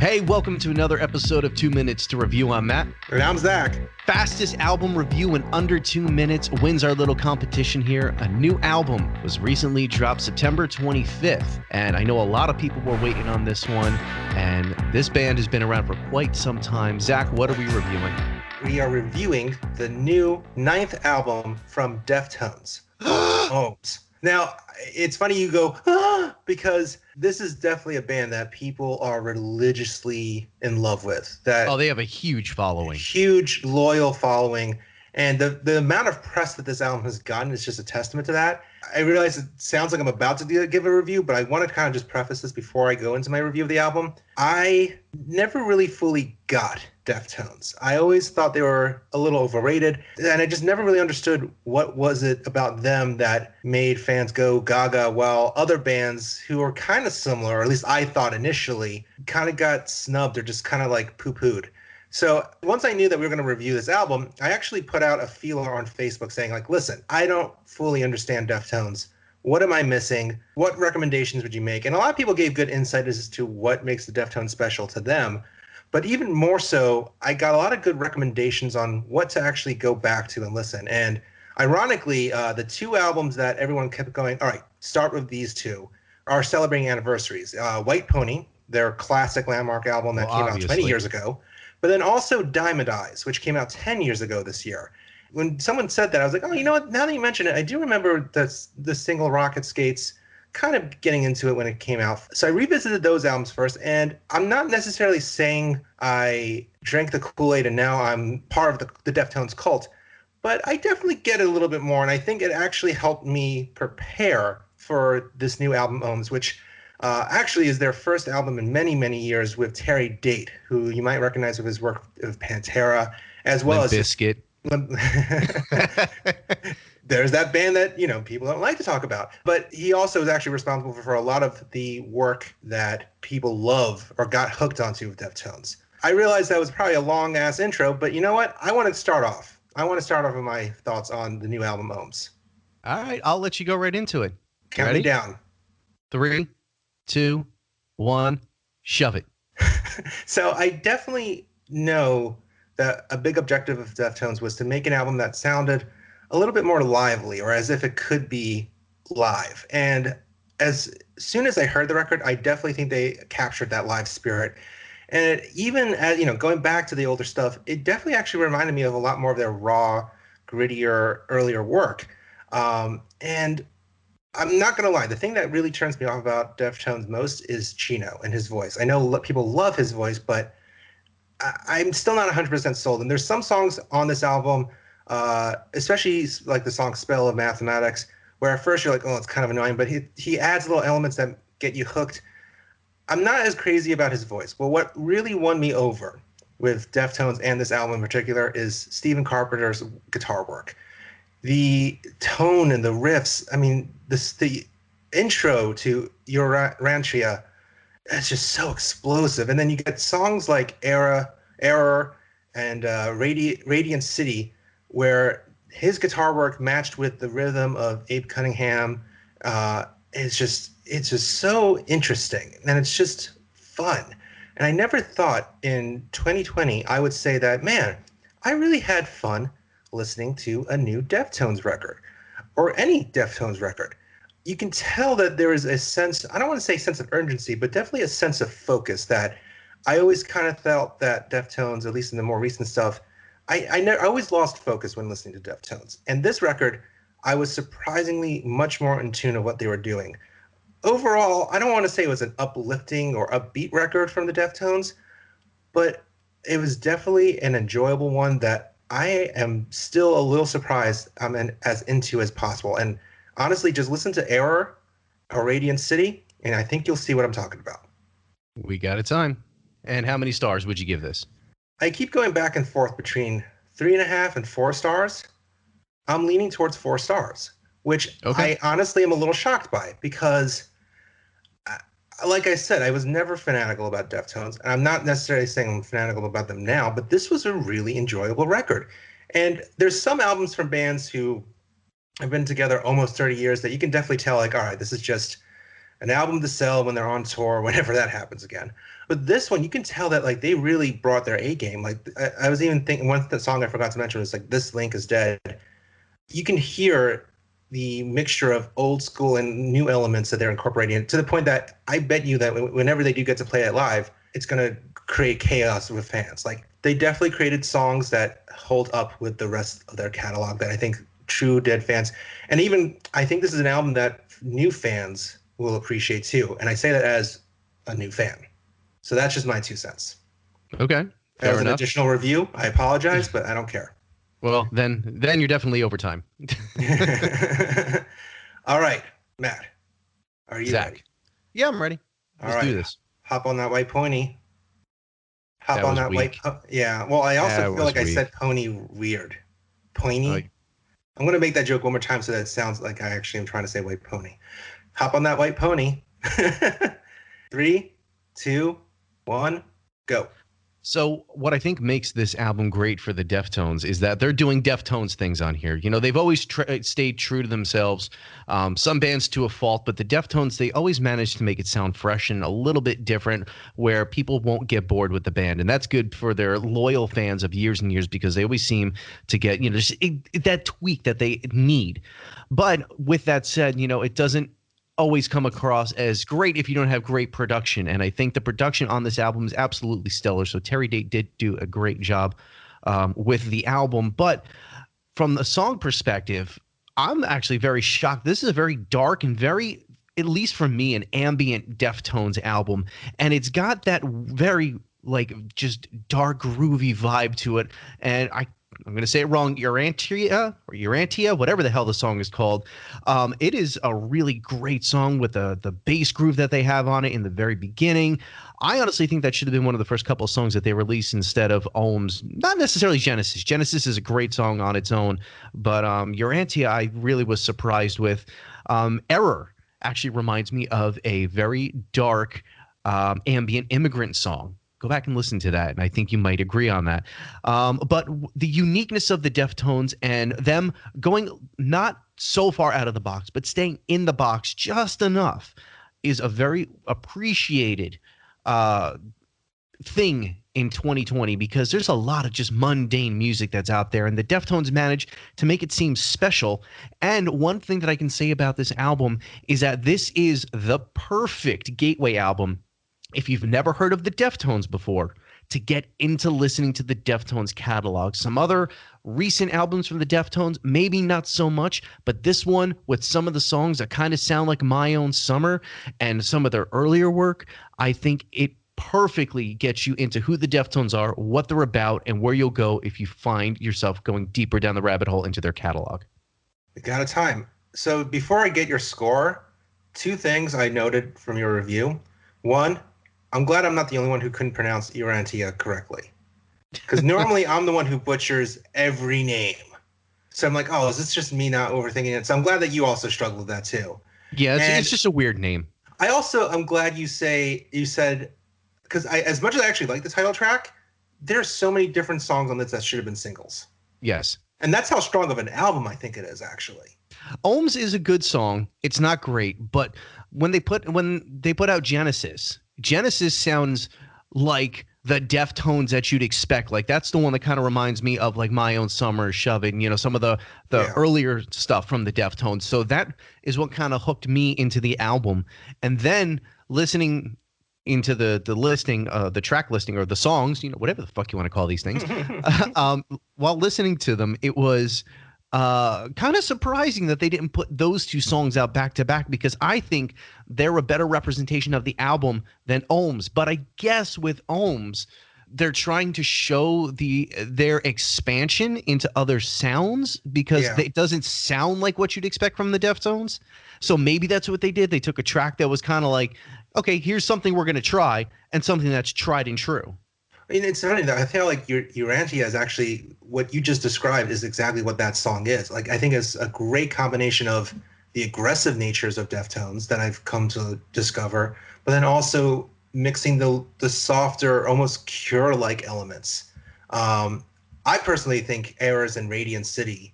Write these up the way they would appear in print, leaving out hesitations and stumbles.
Hey, welcome to another episode of 2 Minutes to Review. I'm Matt. And I'm Zach. Fastest album review in under 2 minutes wins our little competition here. A new album was recently dropped September 25th, and I know a lot of people were waiting on this one, and this band has been around for quite some time. Zach, what are we reviewing? We are reviewing the new 9th album from Deftones, Ohms. Now, it's funny you go, because this is definitely a band that people are religiously in love with. They have a huge following. Huge, loyal following. And the amount of press that this album has gotten is just a testament to that. I realize it sounds like I'm about to give a review, but I want to kind of just preface this before I go into my review of the album. I never really fully got Deftones. I always thought they were a little overrated, and I just never really understood what was it about them that made fans go gaga, while other bands who are kind of similar, or at least I thought initially, kind of got snubbed or just kind of like poo-pooed. So once I knew that we were going to review this album, I actually put out a feeler on Facebook saying, like, listen, I don't fully understand Deftones. What am I missing? What recommendations would you make? And a lot of people gave good insight as to what makes the Deftones special to them. But even more so, I got a lot of good recommendations on what to actually go back to and listen. And ironically, the two albums that everyone kept going, all right, start with these two, are celebrating anniversaries. White Pony, their classic landmark album that came out 20 years ago. But then also Diamond Eyes, which came out 10 years ago this year. When someone said that, I was like, oh, you know what? Now that you mention it, I do remember the single Rocket Skates kind of getting into it when it came out. So I revisited those albums first, and I'm not necessarily saying I drank the Kool-Aid and now I'm part of the Deftones cult, but I definitely get it a little bit more, and I think it actually helped me prepare for this new album, Ohms, which actually is their first album in many, many years with Terry Date, who you might recognize with his work of Pantera, as well as Biscuit. There's that band that, people don't like to talk about. But he also is actually responsible for a lot of the work that people love or got hooked onto with Deftones. I realized that was probably a long-ass intro, but you know what? I want to start off with my thoughts on the new album, Ohms. All right, I'll let you go right into it. Count me down. 3, 2, 1, shove it. So I definitely know that a big objective of Deftones was to make an album that sounded a little bit more lively, or as if it could be live. And as soon as I heard the record, I definitely think they captured that live spirit. And even as, going back to the older stuff, it definitely actually reminded me of a lot more of their raw, grittier, earlier work. And I'm not going to lie, the thing that really turns me off about Deftones most is Chino and his voice. I know people love his voice, but I'm still not 100% sold. And there's some songs on this album, especially like the song Spell of Mathematics, where at first you're like, oh, it's kind of annoying, but he adds little elements that get you hooked. I'm not as crazy about his voice, but what really won me over with Deftones and this album in particular is Stephen Carpenter's guitar work. The tone and the riffs, I mean, the intro to Urantia, it's just so explosive. And then you get songs like Error, and Radiant City, where his guitar work matched with the rhythm of Abe Cunningham. It's just so interesting, and it's just fun. And I never thought in 2020 I would say that, man, I really had fun listening to a new Deftones record, or any Deftones record. You can tell that there is a sense, I don't want to say sense of urgency, but definitely a sense of focus that I always kind of felt that Deftones, at least in the more recent stuff, I always lost focus when listening to Deftones. And this record, I was surprisingly much more in tune of what they were doing. Overall, I don't want to say it was an uplifting or upbeat record from the Deftones, but it was definitely an enjoyable one that I am still a little surprised I'm as into as possible. And honestly, just listen to Error or Radiant City, and I think you'll see what I'm talking about. We got a time. And how many stars would you give this? I keep going back and forth between 3.5 and 4 stars. I'm leaning towards 4 stars, which I honestly am a little shocked by, because like I said, I was never fanatical about Deftones, and I'm not necessarily saying I'm fanatical about them now, but this was a really enjoyable record. And there's some albums from bands who have been together almost 30 years that you can definitely tell, like, all right, this is just an album to sell when they're on tour, whenever that happens again. But this one, you can tell that like they really brought their A game. Like I was even thinking, one song I forgot to mention was like "This Link Is Dead." You can hear the mixture of old school and new elements that they're incorporating, to the point that I bet you that whenever they do get to play it live, it's going to create chaos with fans. Like they definitely created songs that hold up with the rest of their catalog that I think true Dead fans, and even I think this is an album that new fans will appreciate too. And I say that as a new fan. So that's just my 2 cents. Okay. Fair As an enough. additional review, I apologize, but I don't care. Well, then you're definitely over time. All right, Matt, are you Zach. ready? Yeah, I'm ready. Let's do this. Hop on that white pony. Hop That on was that weak. white. Yeah. Well, I also That feel was like I weak. said pony weird. Pony. Like- I'm gonna make that joke one more time so that it sounds like I actually am trying to say white pony. Hop on that white pony. 3, 2, 1, go. So what I think makes this album great for the Deftones is that they're doing Deftones things on here. You know, they've always stayed true to themselves. Some bands to a fault, but the Deftones, they always manage to make it sound fresh and a little bit different where people won't get bored with the band. And that's good for their loyal fans of years and years because they always seem to get, you know, just that tweak that they need. But with that said, you know, it doesn't always come across as great if you don't have great production. And I think the production on this album is absolutely stellar. So Terry Date did do a great job with the album. But from the song perspective, I'm actually very shocked. This is a very dark and very, at least for me, an ambient Deftones album. And it's got that very like just dark groovy vibe to it. And I'm going to say it wrong, Urantia, whatever the hell the song is called. It is a really great song with the bass groove that they have on it in the very beginning. I honestly think that should have been one of the first couple of songs that they released instead of Ohms. Not necessarily Genesis. Genesis is a great song on its own, but Urantia I really was surprised with. Error actually reminds me of a very dark ambient immigrant song. Go back and listen to that, and I think you might agree on that. But the uniqueness of the Deftones and them going not so far out of the box, but staying in the box just enough is a very appreciated thing in 2020 because there's a lot of just mundane music that's out there, and the Deftones managed to make it seem special. And one thing that I can say about this album is that this is the perfect gateway album if you've never heard of the Deftones before, to get into listening to the Deftones catalog. Some other recent albums from the Deftones, maybe not so much, but this one with some of the songs that kind of sound like My Own Summer and some of their earlier work, I think it perfectly gets you into who the Deftones are, what they're about, and where you'll go if you find yourself going deeper down the rabbit hole into their catalog. We got a time. So before I get your score, 2 things I noted from your review. 1, I'm glad I'm not the only one who couldn't pronounce Urantia correctly. Because normally I'm the one who butchers every name. So I'm like, oh, is this just me not overthinking it? So I'm glad that you also struggled with that too. Yeah, it's just a weird name. I'm glad you said, because as much as I actually like the title track, there's so many different songs on this that should have been singles. Yes. And that's how strong of an album I think it is, actually. Ohms is a good song. It's not great, but when they put out Genesis sounds like the Deftones that you'd expect. Like that's the one that kind of reminds me of like My Own Summer, Shove It, and, some of the earlier stuff from the Deftones. So that is what kind of hooked me into the album. And then listening into the listing, the track listing or the songs, whatever the fuck you want to call these things, while listening to them, it was kind of surprising that they didn't put those 2 songs out back to back, because I think they're a better representation of the album than Ohms. But I guess with Ohms, they're trying to show their expansion into other sounds, because it doesn't sound like what you'd expect from the Deftones. So maybe that's what they did. They took a track that was kind of like, okay, here's something we're going to try, and something that's tried and true. I mean, it's funny that I feel like Urantia is actually what you just described is exactly what that song is. Like, I think it's a great combination of the aggressive natures of Deftones that I've come to discover, but then also mixing the softer, almost Cure-like elements. I personally think Errors and Radiant City,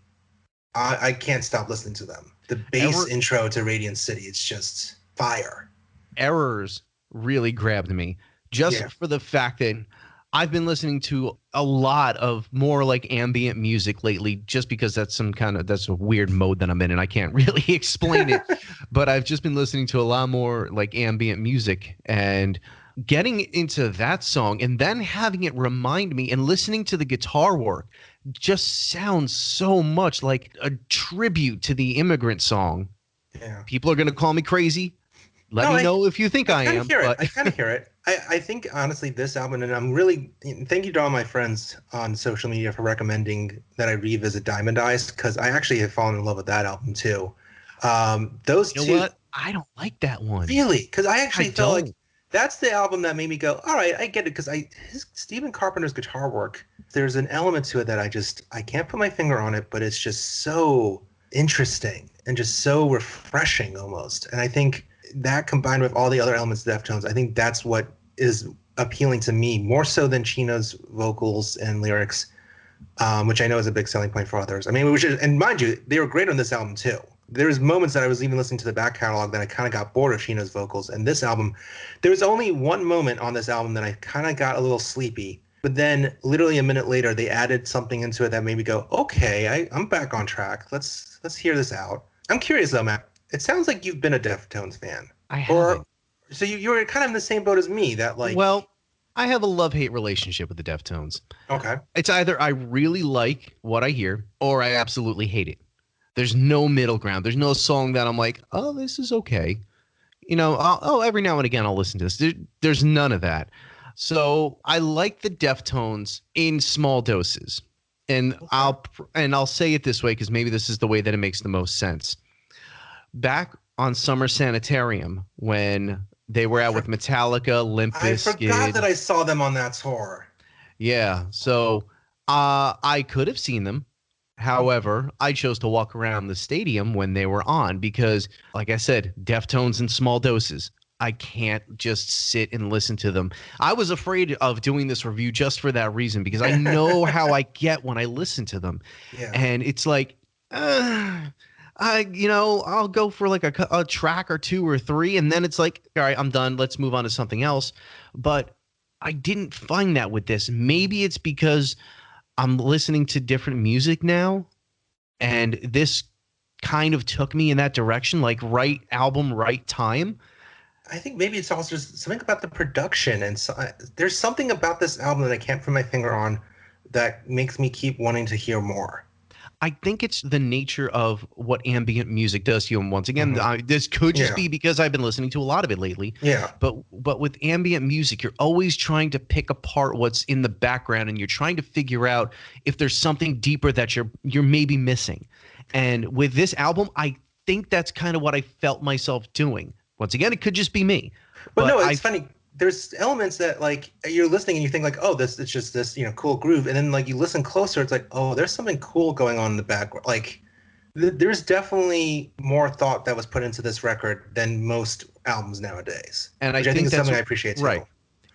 I can't stop listening to them. The bass intro to Radiant City, it's just fire. Errors really grabbed me just Yeah. for the fact that I've been listening to a lot of more like ambient music lately, just because that's a weird mode that I'm in and I can't really explain it. But I've just been listening to a lot more like ambient music and getting into that song and then having it remind me and listening to the guitar work just sounds so much like a tribute to the Immigrant Song. Yeah. People are going to call me crazy. Let No, me know if you think I kind of am. hear it. But I kind of hear it. I think honestly, this album, and I'm really thank you to all my friends on social media for recommending that I revisit Diamond Eyes, because I actually have fallen in love with that album too. Those you know two, what? I don't like that one. really, because I I actually felt like don't. that's the album that made me go, all right, I get it, because Stephen Carpenter's guitar work, there's an element to it that I can't put my finger on it, but it's just so interesting and just so refreshing almost. And I think that combined with all the other elements of Deftones, I think that's what is appealing to me more so than Chino's vocals and lyrics, which I know is a big selling point for others. I mean, and mind you, they were great on this album too. There's moments that I was even listening to the back catalog that I kind of got bored of Chino's vocals. And this album, there was only one moment on this album that I kind of got a little sleepy. But then, literally a minute later, they added something into it that made me go, "Okay, I'm back on track. Let's hear this out." I'm curious though, Matt. It sounds like you've been a Deftones fan, I or haven't. so you were kind of in the same boat as me. That like, Well, I have a love-hate relationship with the Deftones. okay, It's either I really like what I hear or I absolutely hate it. There's no middle ground. There's no song that I'm like, oh, this is okay. Every now and again I'll listen to this. There's none of that. So I like the Deftones in small doses. And I'll say it this way because maybe this is the way that it makes the most sense. Back on Summer Sanitarium, when they were out with Metallica, Limp I forgot that Bizkit. I saw them on that tour. Yeah. So I could have seen them. However, I chose to walk around the stadium when they were on because, like I said, Deftones in small doses. I can't just sit and listen to them. I was afraid of doing this review just for that reason because I know how I get when I listen to them. Yeah. And it's like, I'll go for like a track or two or three, and then it's like, all right, I'm done. Let's move on to something else. But I didn't find that with this. Maybe it's because I'm listening to different music now, and this kind of took me in that direction, like right album, right time. I think maybe it's also just something about the production, and there's something about this album that I can't put my finger on that makes me keep wanting to hear more. I think it's the nature of what ambient music does to you. And once again, this could just be because I've been listening to a lot of it lately. Yeah. But with ambient music, you're always trying to pick apart what's in the background, and you're trying to figure out if there's something deeper that you're maybe missing. And with this album, I think that's kind of what I felt myself doing. Once again, it could just be me. But no, it's funny. There's elements that like you're listening and you think like, oh, it's just this, cool groove. And then like you listen closer, it's like, oh, there's something cool going on in the background. Like there's definitely more thought that was put into this record than most albums nowadays. And I think is something I appreciate too. Right.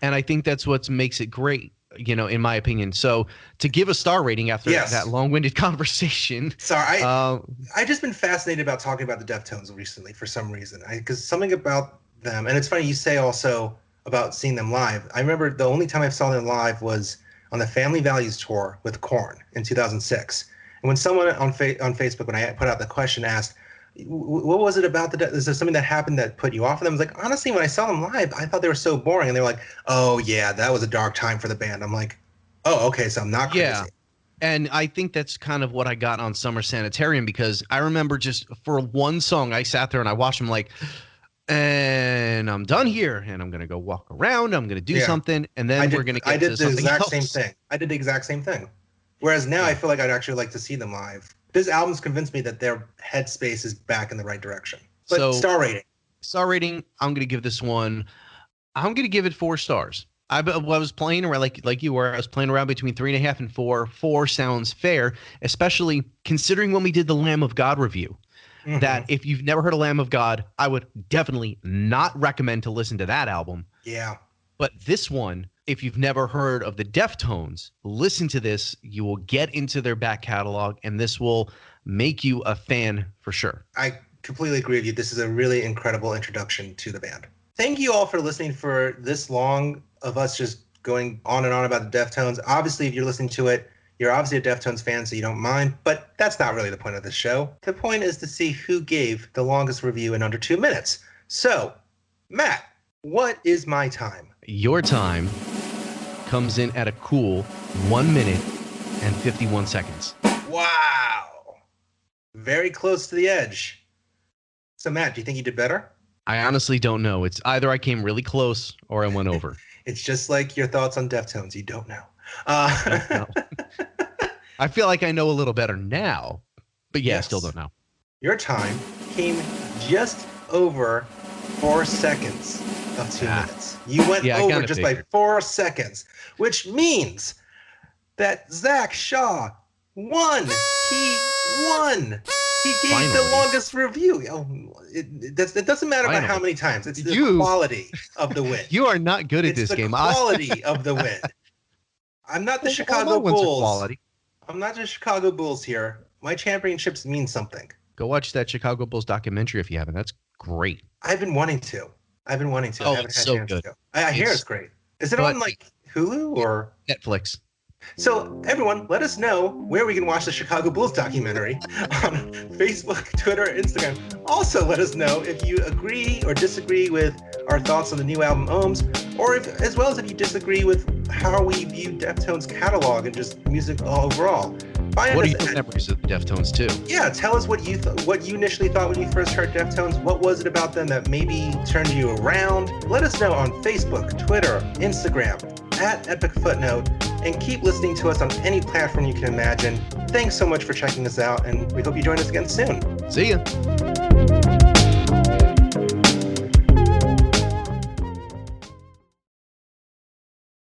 And I think that's what makes it great, in my opinion. So to give a star rating after that long-winded conversation. Sorry, I've just been fascinated about talking about the Deftones recently for some reason. Because something about them, and it's funny you say also about seeing them live. I remember the only time I saw them live was on the Family Values tour with Korn in 2006. And when someone on Facebook, when I put out the question, asked, what was it about is there something that happened that put you off of them? I was like, honestly, when I saw them live, I thought they were so boring. And they were like, oh yeah, that was a dark time for the band. I'm like, oh, okay, so I'm not crazy. Yeah. And I think that's kind of what I got on Summer Sanitarium, because I remember just for one song, I sat there and I watched them like, and I'm done here, and I'm gonna go walk around. I'm gonna do something, and then we're gonna get to something else. I did the exact same thing. Whereas now I feel like I'd actually like to see them live. This album's convinced me that their headspace is back in the right direction. But so, star rating, I'm gonna give this one. I'm gonna give it 4 stars. I was playing around like you were. I was playing around between 3.5 and 4. 4 sounds fair, especially considering when we did the Lamb of God review. Mm-hmm. That if you've never heard of Lamb of God, I would definitely not recommend to listen to that album. Yeah. But this one, if you've never heard of the Deftones, listen to this. You will get into their back catalog, and this will make you a fan for sure. I completely agree with you. This is a really incredible introduction to the band. Thank you all for listening for this long of us just going on and on about the Deftones. Obviously, if you're listening to it, you're obviously a Deftones fan, so you don't mind, but that's not really the point of the show. The point is to see who gave the longest review in under 2 minutes. So, Matt, what is my time? Your time comes in at a cool 1 minute and 51 seconds. Wow. Very close to the edge. So, Matt, do you think you did better? I honestly don't know. It's either I came really close or I went over. It's just like your thoughts on Deftones. You don't know. I feel like I know a little better now, but yeah, Yes. I still don't know. Your time came just over 4 seconds of 2 minutes. You went over just by 4 seconds, which means that Zach Shaw won. He won. He gave the longest review. Oh, it doesn't matter about how many times. It's the quality of the win. You are not good at this game. It's the quality of the win. I'm not the Chicago Bulls. I'm not the Chicago Bulls here. My championships mean something. Go watch that Chicago Bulls documentary if you haven't. That's great. I've been wanting to. Oh, I haven't had a so chance good. to. I hear it's great. Is it on like Hulu or Netflix? So everyone, let us know where we can watch the Chicago Bulls documentary on Facebook, Twitter, Instagram. Also, let us know if you agree or disagree with our thoughts on the new album Ohms, or as well as if you disagree with how we view Deftones' catalog and just music overall. What are your memories of the Deftones too? Yeah, tell us what you initially thought when you first heard Deftones. What was it about them that maybe turned you around? Let us know on Facebook, Twitter, Instagram, at Epic Footnote, and keep listening to us on any platform you can imagine. Thanks so much for checking us out, and we hope you join us again soon. See ya.